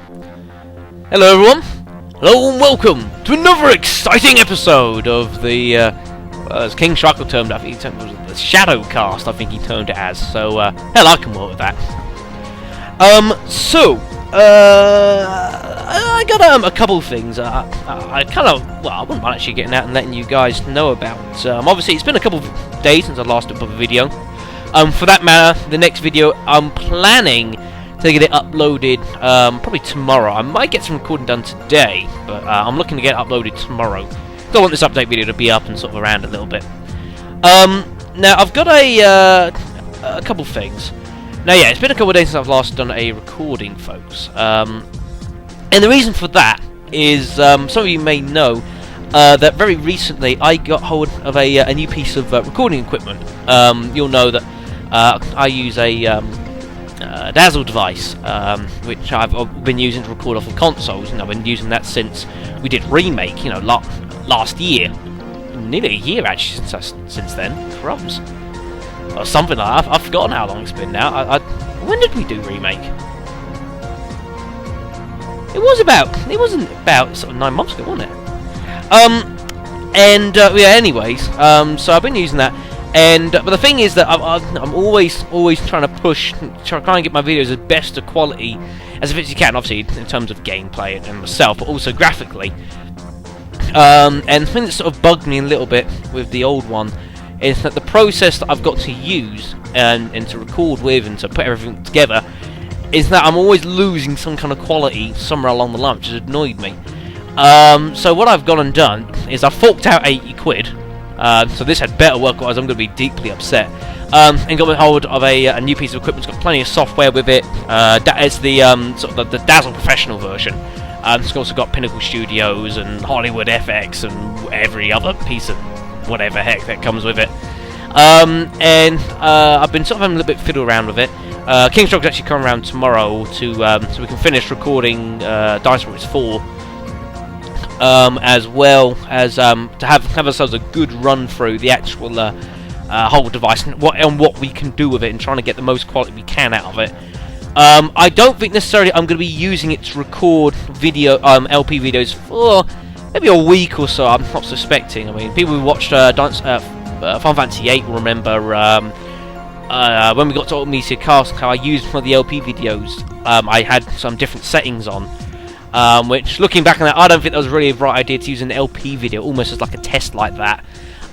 Hello everyone, hello and welcome to another exciting episode of the, as King Sharkle termed it, I think he termed it the ShadowCast, I think he termed it as, so, hell, I can work with that. I got, a couple of things, I kind of, well, I wouldn't mind actually getting out and letting you guys know about. Obviously, it's been a couple of days since I last put up a video. For that matter, the next video, I'm planning to get it uploaded probably tomorrow. I might get some recording done today, but I'm looking to get it uploaded tomorrow. So I want this update video to be up and sort of around a little bit. Now, I've got a couple things. Now, yeah, it's been a couple of days since I've last done a recording, folks. And the reason for that is, some of you may know that very recently I got hold of a new piece of recording equipment. You'll know that I use a Dazzle device, which I've been using to record off of consoles, and I've been using that since we did Remake, you know, last year. Nearly a year, actually, since then. Crumbs. Or something like that. I've forgotten how long it's been now. When did we do Remake? It wasn't about sort of 9 months ago, wasn't it? Yeah, anyways, so I've been using that. But the thing is that I'm always trying to try and get my videos as best of quality as if you can, obviously in terms of gameplay and myself, but also graphically. And the thing that sort of bugged me a little bit with the old one is that the process that I've got to use and to record with and to put everything together is that I'm always losing some kind of quality somewhere along the line, which has annoyed me. So what I've gone and done is I've forked out 80 quid. So this had better work, otherwise I'm going to be deeply upset. And got hold of a new piece of equipment. It's got plenty of software with it. It's the sort of the Dazzle Professional version. It's also got Pinnacle Studios and Hollywood FX and every other piece of whatever heck that comes with it. I've been sort of having a little bit fiddle around with it. King Sharkle's actually coming around tomorrow to so we can finish recording Dice Rollers 4. As well as to have ourselves a good run through the actual whole device and what we can do with it and trying to get the most quality we can out of it. I don't think necessarily I'm going to be using it to record video LP videos for maybe a week or so. I'm not suspecting. I mean, people who watched Final Fantasy VIII will remember when we got to Ultimate Cast, how I used one of the LP videos. I had some different settings on. Which, looking back on that, I don't think that was really a right idea to use an LP video almost as like a test like that.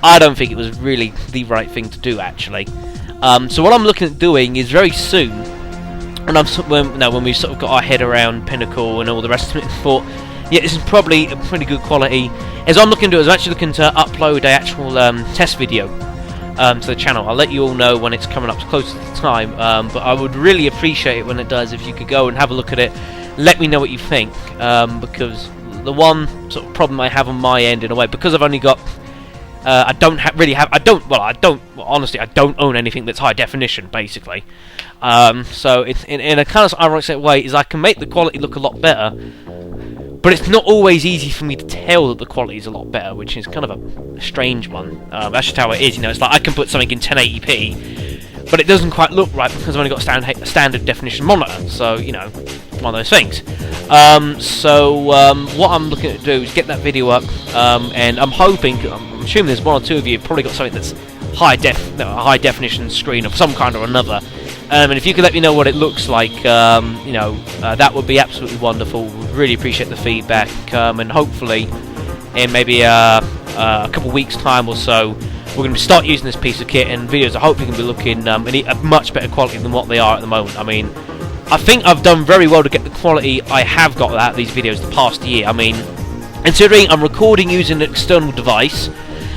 I don't think it was really the right thing to do, actually. So what I'm looking at doing is very soon, when we've sort of got our head around Pinnacle and all the rest of it, and thought, yeah, this is probably a pretty good quality. As I'm looking to do, I'm actually looking to upload an actual test video to the channel. I'll let you all know when it's coming up close to the time, but I would really appreciate it when it does if you could go and have a look at it. Let me know what you think, because the one sort of problem I have on my end, in a way, because I've only got, honestly, I don't own anything that's high definition, basically. So it's in a kind of ironic way, is I can make the quality look a lot better, but it's not always easy for me to tell that the quality is a lot better, which is kind of a strange one. That's just how it is, you know. It's like I can put something in 1080p, but it doesn't quite look right because I've only got a standard definition monitor. So, you know, it's one of those things. What I'm looking to do is get that video up, and I'm assuming there's one or two of you have probably got something that's a high definition screen of some kind or another. And if you could let me know what it looks like, that would be absolutely wonderful. We'd really appreciate the feedback, and hopefully in maybe a couple of weeks' time or so, we're going to start using this piece of kit, and videos I hope you can be looking in a much better quality than what they are at the moment. I mean, I think I've done very well to get the quality I have got out of these videos the past year. I mean, considering I'm recording using an external device,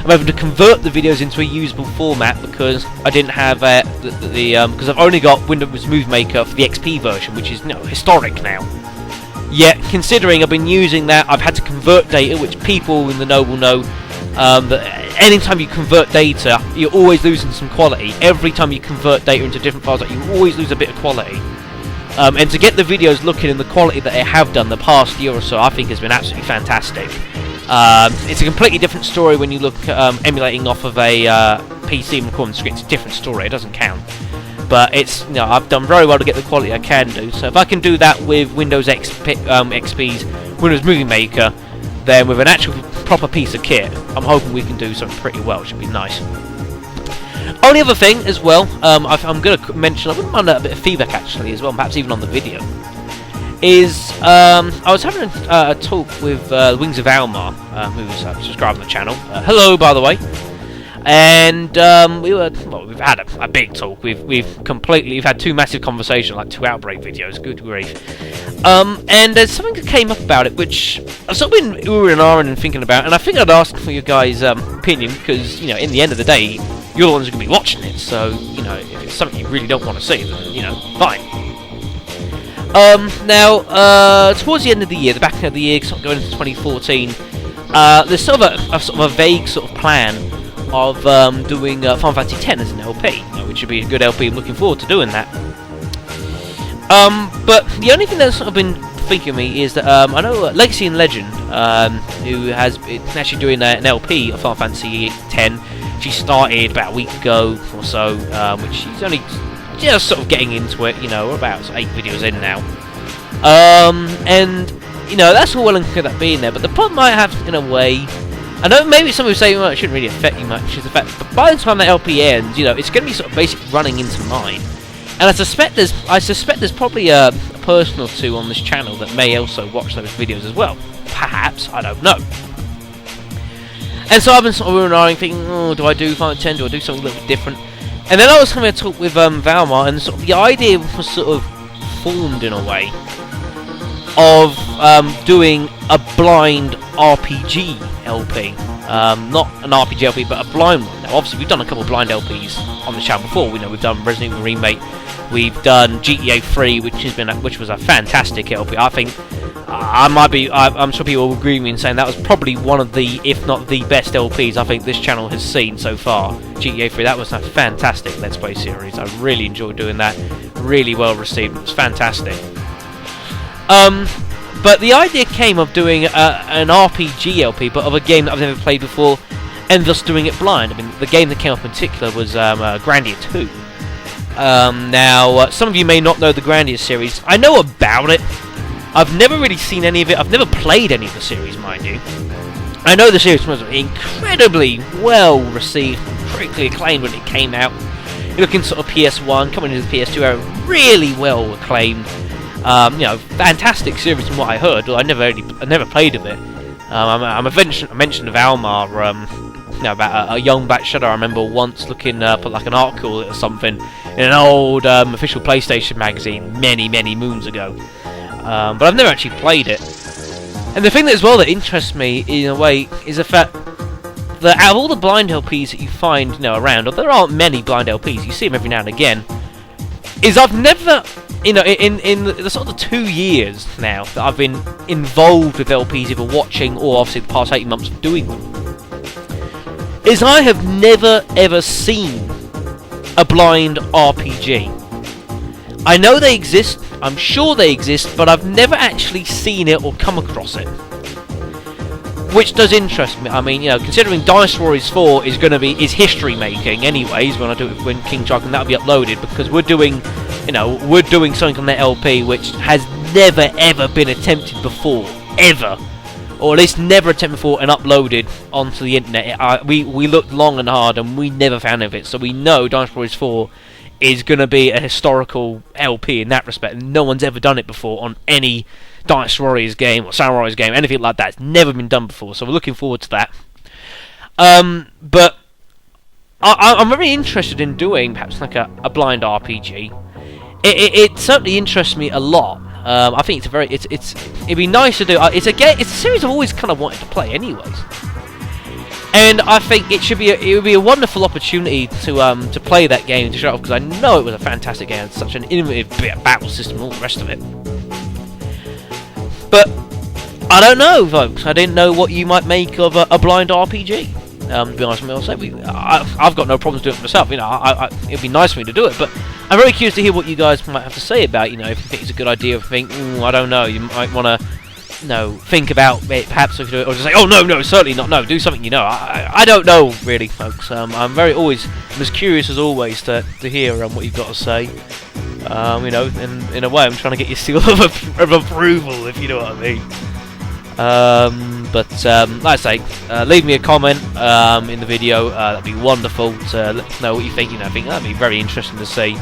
I'm able to convert the videos into a usable format because I didn't have because I've only got Windows Movie Maker for the XP version, which is historic now. Yet, considering I've been using that, I've had to convert data, which people in the know will know that anytime you convert data, you're always losing some quality. Every time you convert data into different files, you always lose a bit of quality. And to get the videos looking in the quality that they have done the past year or so, I think has been absolutely fantastic. It's a completely different story when you look emulating off of a PC and recording screen. It's a different story, it doesn't count. but it's, you know, I've done very well to get the quality I can do. So if I can do that with Windows XP's Windows Movie Maker, then with an actual proper piece of kit, I'm hoping we can do something pretty well. It should be nice. Only other thing as well, I'm going to mention, I wouldn't mind a bit of feedback actually as well, perhaps even on the video, is I was having a talk with Wings of Almar, who's subscribed to the channel. Hello, by the way. And we've had a big talk. We've had 2 massive conversations, like 2 outbreak videos. Good grief! And there's something that came up about it, which I've sort of been oohing and ahhing and thinking about. And I think I'd ask for your guys' opinion, because, you know, in the end of the day, you're the ones who are going to be watching it. So, you know, if it's something you really don't want to see, then, you know, fine. Now, towards the end of the year, the back end of the year, sort of going into 2014, there's sort of a vague sort of plan of doing Final Fantasy X as an LP, which should be a good LP. I'm looking forward to doing that. But the only thing that's sort of been thinking of me is that I know Legacy and Legend, who has been actually doing an LP of Final Fantasy X. She started about a week ago or so, which she's only just sort of getting into it. You know, we're about 8 videos in now, and you know, that's all well and good that being there. But the problem I have, in a way, I know maybe some people say, well, it shouldn't really affect you much, but by the time that LP ends, you know, it's going to be sort of basically running into mine. And I suspect there's probably a person or 2 on this channel that may also watch those videos as well. Perhaps, I don't know. And so I've been sort of thinking, oh, do I do Final Fantasy X? Do I do something a little bit different? And then I was having a talk with Valmar, and sort of the idea was sort of formed in a way of doing a blind RPG LP. Not an RPG LP, but a blind one. Now, obviously, we've done a couple of blind LPs on the channel before. We know we've done Resident Evil Remake, we've done GTA 3, which was a fantastic LP. I think I'm sure people will agree with me in saying that was probably one of the, if not the best LPs I think this channel has seen so far. GTA 3, that was a fantastic Let's Play series. I really enjoyed doing that. Really well received. It was fantastic. But the idea came of doing an RPG LP, but of a game that I've never played before, and thus doing it blind. I mean, the game that came up in particular was Grandia 2. Now, some of you may not know the Grandia series. I know about it. I've never really seen any of it. I've never played any of the series, mind you. I know the series was incredibly well received, critically acclaimed when it came out. You're looking sort of PS1, coming into the PS2 era, really well acclaimed. You know, fantastic series from what I heard. I never played of it. I mentioned of Almar, you know, about a young Bat Shadow. I remember once looking up at like an article or something in an old official PlayStation magazine many moons ago. But I've never actually played it. And the thing that as well that interests me in a way is the fact that out of all the blind LPs that you find, you know, around, or there aren't many blind LPs, you see them every now and again, is I've never, you know, in the sort of 2 years now that I've been involved with LPs, either watching or obviously the past 18 months of doing them, is I have never ever seen a blind RPG. I know they exist, I'm sure they exist, but I've never actually seen it or come across it. Which does interest me. I mean, you know, considering Dice Warriors 4 is history making anyways when I do it when King Shark, and that'll be uploaded, because we're doing something on that LP which has never ever been attempted before, ever. Or at least never attempted before and uploaded onto the internet. We looked long and hard and we never found any of it, so we know Dice Warriors 4 is going to be a historical LP in that respect, and no one's ever done it before on any Dice Warriors game or Samurai Warriors game, anything like that. It's never been done before, so we're looking forward to that. But I'm very interested in doing perhaps like a blind RPG. It certainly interests me a lot. I think it'd be nice to do. It's a series I've always kind of wanted to play, anyways. And I think it would be a wonderful opportunity to play that game, to show off, because I know it was a fantastic game. It's such an innovative battle system and all the rest of it. But I don't know, folks. I didn't know what you might make of a blind RPG. To be honest with me, I've got no problems doing it myself. You know, it'd be nice for me to do it, but I'm very curious to hear what you guys might have to say about. You know, if you think it's a good idea, if you think, I don't know, you might want to think about it, perhaps, or just say, oh no, certainly not, no, do something, I don't know, really, folks. I'm always as curious as always to hear what you've got to say. In a way, I'm trying to get your seal of approval, if you know what I mean. Like I say, leave me a comment in the video. That'd be wonderful to let me know what you think. I think that'd be very interesting to see.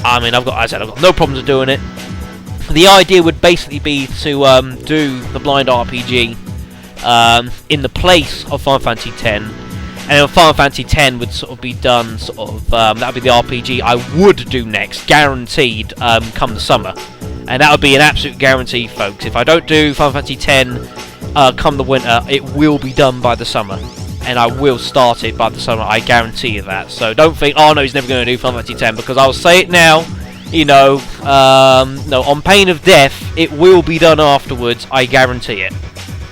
I mean, I've got no problems with doing it. The idea would basically be to do the blind RPG in the place of Final Fantasy X, and Final Fantasy X would sort of be done that would be the RPG I would do next, guaranteed, come the summer. And that would be an absolute guarantee, folks. If I don't do Final Fantasy X come the winter, it will be done by the summer. And I will start it by the summer, I guarantee you that. So don't think, oh no, he's never going to do Final Fantasy X, because I'll say it now, no, on pain of death, it will be done afterwards, I guarantee it.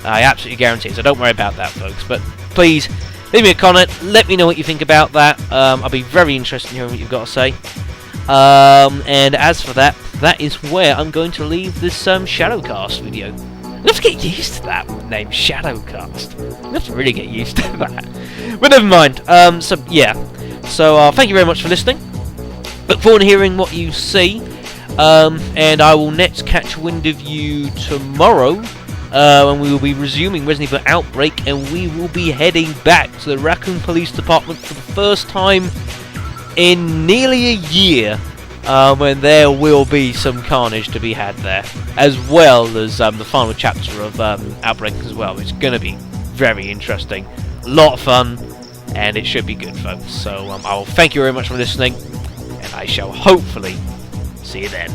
I absolutely guarantee it, so don't worry about that, folks. But please, leave me a comment, let me know what you think about that. I'll be very interested in hearing what you've got to say. And as for that, that is where I'm going to leave this ShadowCast video. I have to get used to that name, ShadowCast. I have to really get used to that. But never mind. So thank you very much for listening. Look forward to hearing what you see. And I will next catch wind of you tomorrow, when we will be resuming Resident Evil Outbreak, and we will be heading back to the Raccoon Police Department for the first time in nearly a year, when there will be some carnage to be had there, as well as the final chapter of Outbreak as well. It's going to be very interesting, a lot of fun, and it should be good, folks. So I will thank you very much for listening, and I shall hopefully see you then.